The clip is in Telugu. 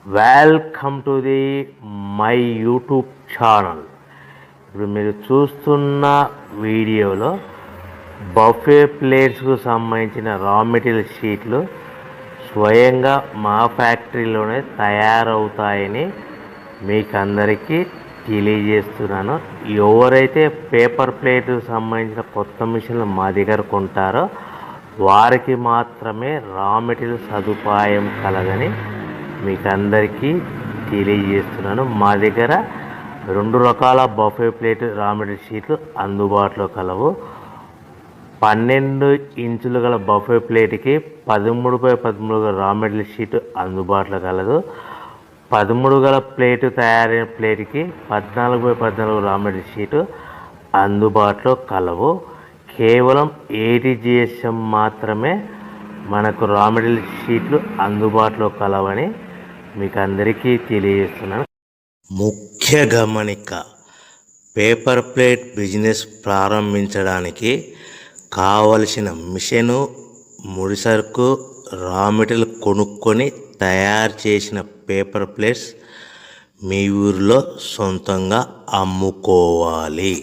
Welcome to the my YouTube channel. ఇప్పుడు మీరు చూస్తున్న వీడియోలో బఫే ప్లేట్స్కు సంబంధించిన రా మెటీరియల్ షీట్లు స్వయంగా మా ఫ్యాక్టరీలోనే తయారవుతాయని మీకు అందరికీ తెలియజేస్తున్నాను. ఎవరైతే పేపర్ ప్లేట్కు సంబంధించిన కొత్త మిషన్లు మా దగ్గర కొంటారో వారికి మాత్రమే రా మెటీరియల్ సదుపాయం కలదని మీకు అందరికీ తెలియజేస్తున్నాను. మా దగ్గర 2 రకాల బఫే ప్లేట్ రా మెటీరియల్ షీట్లు అందుబాటులో కలవు. 12 ఇంచులు గల బఫే ప్లేట్కి 13x13 గల రా మెటీరియల్ షీట్ అందుబాటులో కలదు. 13 గల ప్లేటు తయారైన ప్లేట్కి 14x14 రా మెటీరియల్ షీటు అందుబాటులో కలవు. కేవలం 80 GSM మాత్రమే మనకు రా మెటీరియల్ షీట్లు అందుబాటులో కలవని మీకు అందరికీ తెలియజేస్తున్నాను. ముఖ్య గమనిక: పేపర్ ప్లేట్ బిజినెస్ ప్రారంభించడానికి కావలసిన మిషను, ముడిసరుకు, రా మెటీరియల్ కొనుక్కొని తయారు చేసిన పేపర్ ప్లేట్స్ మీ ఊరిలో సొంతంగా అమ్ముకోవాలి.